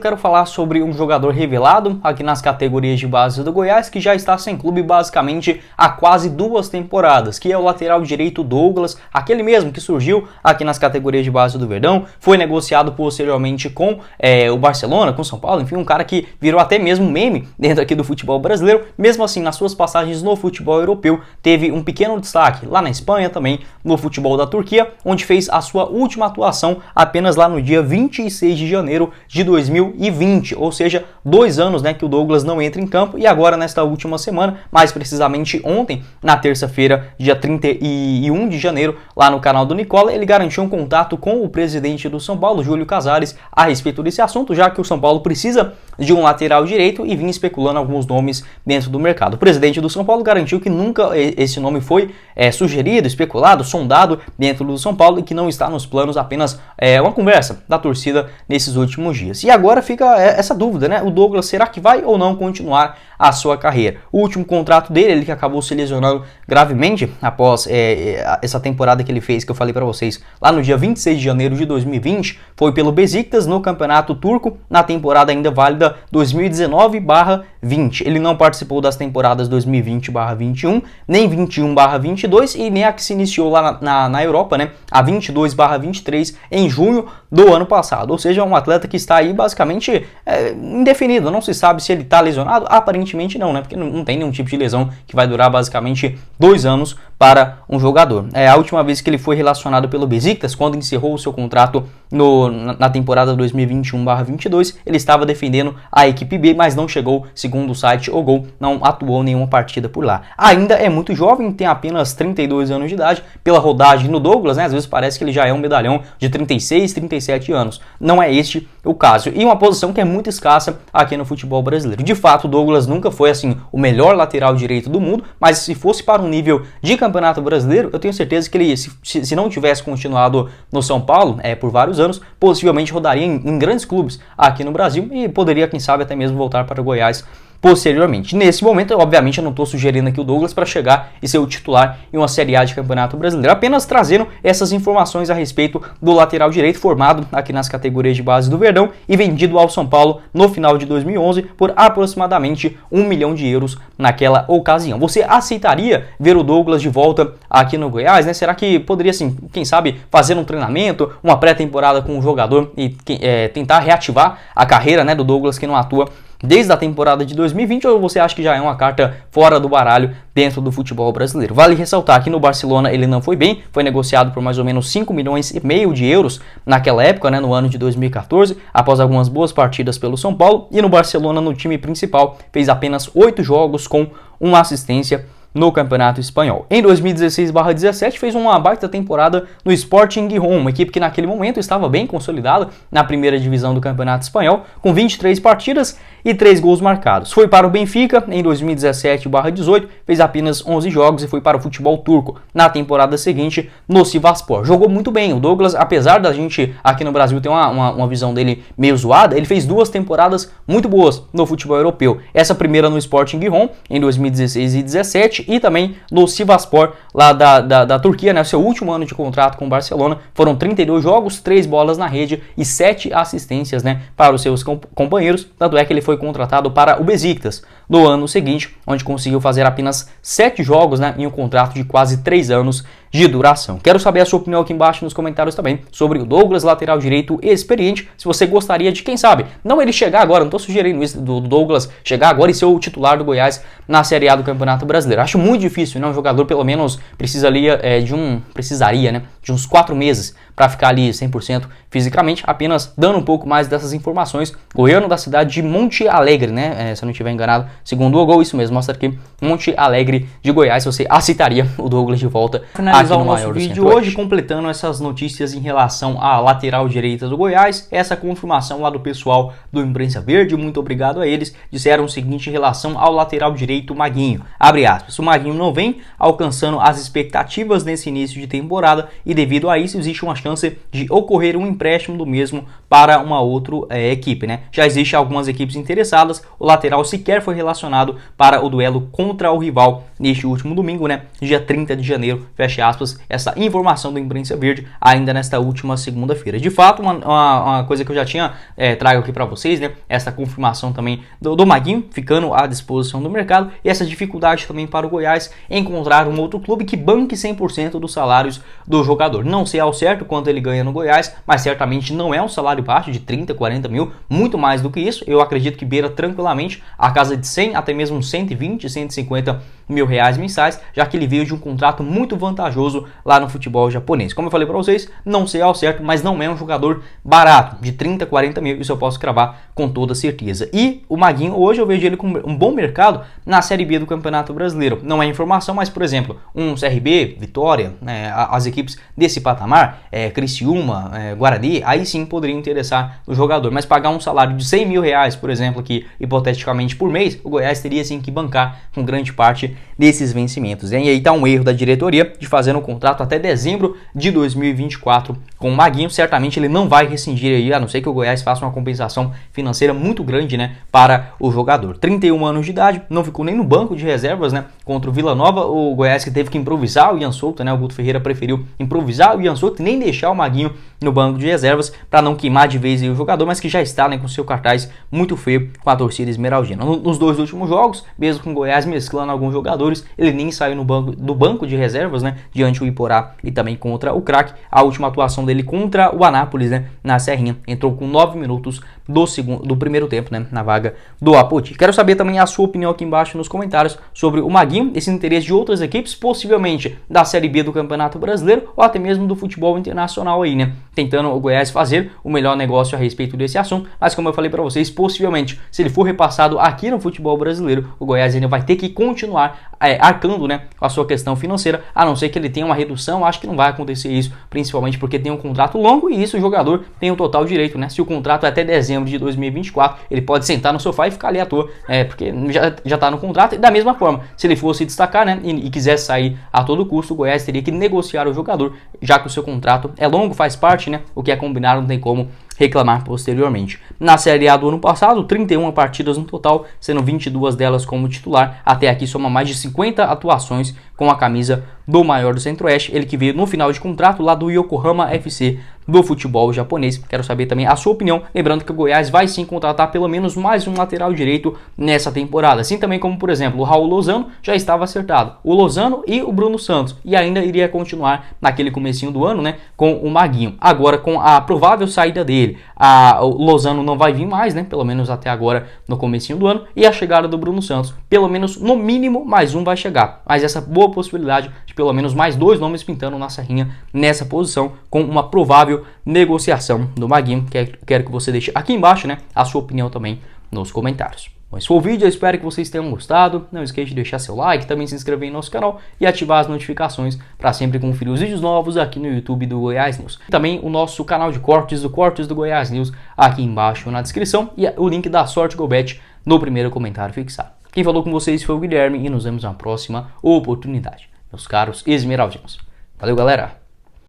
Quero falar sobre um jogador revelado aqui nas categorias de base do Goiás, que já está sem clube basicamente há quase 2 temporadas, que é o lateral direito Douglas, aquele mesmo que surgiu aqui nas categorias de base do Verdão, foi negociado posteriormente com o Barcelona, com o São Paulo, enfim, um cara que virou até mesmo meme dentro aqui do futebol brasileiro. Mesmo assim, nas suas passagens no futebol europeu, teve um pequeno destaque lá na Espanha, também no futebol da Turquia, onde fez a sua última atuação apenas lá no dia 26 de janeiro de 2020, ou seja, 2 anos, né, que o Douglas não entra em campo. E agora nesta última semana, mais precisamente ontem, na terça-feira, dia 31 de janeiro, lá no canal do Nicola, ele garantiu um contato com o presidente do São Paulo, Júlio Casares, a respeito desse assunto, já que o São Paulo precisa de um lateral direito e vinha especulando alguns nomes dentro do mercado. O presidente do São Paulo garantiu que nunca esse nome foi sugerido, especulado, sondado dentro do São Paulo e que não está nos planos, apenas uma conversa da torcida nesses últimos dias. E agora fica essa dúvida, né? O Douglas, será que vai ou não continuar a sua carreira? O último contrato dele, ele que acabou se lesionando gravemente após essa temporada que ele fez, que eu falei para vocês, lá no dia 26 de janeiro de 2020, foi pelo Besiktas no Campeonato Turco, na temporada ainda válida 2019/20. Ele não participou das temporadas 2020/21, nem 21/22 e nem a que se iniciou lá na Europa, né? A 22/23 em junho do ano passado. Ou seja, um atleta que está aí basicamente indefinido, não se sabe se ele está lesionado, aparentemente não, né? Porque não tem nenhum tipo de lesão que vai durar basicamente 2 anos para um jogador. A última vez que ele foi relacionado pelo Besiktas, quando encerrou o seu contrato na temporada 2021/22, ele estava defendendo a equipe B, mas não chegou, segundo o site O Gol, não atuou nenhuma partida por lá. Ainda é muito jovem, tem apenas 32 anos de idade, pela rodagem no Douglas, né? Às vezes parece que ele já é um medalhão de 36, 37 anos. Não é este o caso. E uma posição que é muito escassa aqui no futebol brasileiro. De fato, o Douglas nunca foi assim o melhor lateral direito do mundo, mas se fosse para um nível de Campeonato Brasileiro, eu tenho certeza que ele, se não tivesse continuado no São Paulo por vários anos, possivelmente rodaria em grandes clubes aqui no Brasil e poderia, quem sabe, até mesmo voltar para o Goiás posteriormente. Nesse momento, obviamente, eu não estou sugerindo aqui o Douglas para chegar e ser o titular em uma Série A de Campeonato Brasileiro, apenas trazendo essas informações a respeito do lateral direito formado aqui nas categorias de base do Verdão e vendido ao São Paulo no final de 2011 por aproximadamente 1 milhão de euros naquela ocasião. Você aceitaria ver o Douglas de volta aqui no Goiás, né? Será que poderia, assim, quem sabe, fazer um treinamento, uma pré-temporada com o jogador e tentar reativar a carreira, né, do Douglas, que não atua desde a temporada de 2020, ou você acha que já é uma carta fora do baralho dentro do futebol brasileiro? Vale ressaltar que no Barcelona ele não foi bem, foi negociado por mais ou menos 5,5 milhões de euros naquela época, né, no ano de 2014, após algumas boas partidas pelo São Paulo, e no Barcelona, no time principal, fez apenas 8 jogos com uma assistência no Campeonato Espanhol. Em 2016/17 fez uma baita temporada no Sporting Gijón, uma equipe que naquele momento estava bem consolidada na primeira divisão do Campeonato Espanhol, com 23 partidas e 3 gols marcados. Foi para o Benfica em 2017/18, fez apenas 11 jogos e foi para o futebol turco na temporada seguinte no Sivasspor. Jogou muito bem. O Douglas, apesar da gente aqui no Brasil ter uma visão dele meio zoada, ele fez 2 temporadas muito boas no futebol europeu. Essa primeira no Sporting Gijón em 2016 e 17 e também no Sivasspor lá da Turquia, né, seu último ano de contrato com o Barcelona. Foram 32 jogos, 3 bolas na rede e 7 assistências, né, para os seus companheiros. Tanto é que ele foi contratado para o Besiktas no ano seguinte, onde conseguiu fazer apenas 7 jogos, né, em um contrato de quase 3 anos de duração. Quero saber a sua opinião aqui embaixo nos comentários também sobre o Douglas, lateral direito experiente. Se você gostaria de, quem sabe, não ele chegar agora, não estou sugerindo isso, do Douglas chegar agora e ser o titular do Goiás na Série A do Campeonato Brasileiro. Acho muito difícil, né? Um jogador pelo menos precisaria de uns 4 meses para ficar ali 100% fisicamente, apenas dando um pouco mais dessas informações. Goiano da cidade de Monte Alegre, né? Se eu não estiver enganado, segundo o Google, isso mesmo, mostra aqui Monte Alegre de Goiás. Se você aceitaria o Douglas de volta finalizar o nosso vídeo hoje, completando essas notícias em relação à lateral direita do Goiás, essa confirmação lá do pessoal do Imprensa Verde, muito obrigado a eles, disseram o seguinte em relação ao lateral direito Maguinho, abre aspas, o Maguinho não vem alcançando as expectativas nesse início de temporada e devido a isso existe uma chance de ocorrer um empréstimo do mesmo para uma outra equipe, né? Já existem algumas equipes interessadas, o lateral sequer foi relacionado para o duelo contra o rival neste último domingo, né? Dia 30 de janeiro, fecha aspas, essa informação da imprensa verde ainda nesta última segunda-feira. De fato, uma coisa que eu já tinha trago aqui para vocês, né? Essa confirmação também do Maguinho ficando à disposição do mercado e essa dificuldade também para o Goiás encontrar um outro clube que banque 100% dos salários do jogador. Não sei ao certo quanto ele ganha no Goiás, mas certamente não é um salário baixo de 30, 40 mil, muito mais do que isso. Eu acredito que beira tranquilamente a casa de 100, até mesmo 120, 150 mil reais mensais, já que ele veio de um contrato muito vantajoso lá no futebol japonês. Como eu falei para vocês, não sei ao certo, mas não é um jogador barato, de 30, 40 mil, isso eu posso cravar com toda certeza. E o Maguinho, hoje eu vejo ele com um bom mercado na Série B do Campeonato Brasileiro. Não é informação, mas por exemplo, um CRB, Vitória, as equipes desse patamar, Criciúma, Guarani, aí sim poderiam interessar no jogador, mas pagar um salário de 100 mil reais, por exemplo, aqui hipoteticamente por mês, o Goiás teria sim que bancar com grande parte desses vencimentos. E aí está um erro da diretoria de fazer um contrato até dezembro de 2024 com o Maguinho. Certamente ele não vai rescindir aí, a não ser que o Goiás faça uma compensação financeira muito grande, né, para o jogador. 31 anos de idade, não ficou nem no banco de reservas, né, contra o Vila Nova. O Goiás que teve que improvisar o Ian Souto, né, o Guto Ferreira preferiu improvisar o Ian Souto e nem deixar o Maguinho no banco de reservas para não queimar de vez aí o jogador, mas que já está, né, com seu cartaz muito feio com a torcida esmeraldina. Nos dois últimos jogos, mesmo com o Goiás mesclando alguns jogadores, ele nem saiu do banco de reservas, né, diante do Iporá e também contra o Crack. A última atuação dele contra o Anápolis, né, na Serrinha, entrou com 9 minutos do primeiro tempo, né, na vaga do Apodi. Quero saber também a sua opinião aqui embaixo nos comentários sobre o Maguinho, esse interesse de outras equipes, possivelmente da Série B do Campeonato Brasileiro ou até mesmo do futebol internacional aí, né, tentando o Goiás fazer o melhor negócio a respeito desse assunto, mas como eu falei para vocês, possivelmente, se ele for repassado aqui no futebol brasileiro, o Goiás ainda vai ter que continuar arcando, né, com a sua questão financeira, a não ser que ele tenha uma redução. Acho que não vai acontecer isso, principalmente porque tem um contrato longo e isso o jogador tem o total direito, né, se o contrato é até dezembro de 2024, ele pode sentar no sofá e ficar ali à toa, porque já tá no contrato. E da mesma forma, se ele fosse destacar, né, e quisesse sair a todo custo, o Goiás teria que negociar o jogador, já que o seu contrato é longo, faz parte, né, o que é combinado, não tem como reclamar posteriormente. Na Série A do ano passado, 31 partidas no total, sendo 22 delas como titular. Até aqui soma mais de 50 atuações com a camisa do maior do Centro-Oeste, ele que veio no final de contrato lá do Yokohama FC do futebol japonês. Quero saber também a sua opinião, lembrando que o Goiás vai sim contratar pelo menos mais um lateral direito nessa temporada, assim também como, por exemplo, o Raul Lozano já estava acertado, o Lozano e o Bruno Santos, e ainda iria continuar naquele comecinho do ano, né, com o Maguinho. Agora, com a provável saída dele, o Lozano não vai vir mais, né, pelo menos até agora no comecinho do ano, e a chegada do Bruno Santos, pelo menos no mínimo mais um vai chegar, mas essa boa possibilidade de pelo menos mais dois nomes pintando na Serrinha nessa posição, com uma provável negociação do Maguinho. Quero que você deixe aqui embaixo, né, a sua opinião também nos comentários. Bom, esse foi o vídeo, eu espero que vocês tenham gostado. Não esqueça de deixar seu like, também se inscrever em nosso canal e ativar as notificações para sempre conferir os vídeos novos aqui no YouTube do Goiás News. Também o nosso canal de cortes do Goiás News aqui embaixo na descrição e o link da Sorte GoBet no primeiro comentário fixado. Quem falou com vocês foi o Guilherme e nos vemos na próxima oportunidade, meus caros esmeraldinos. Valeu, galera!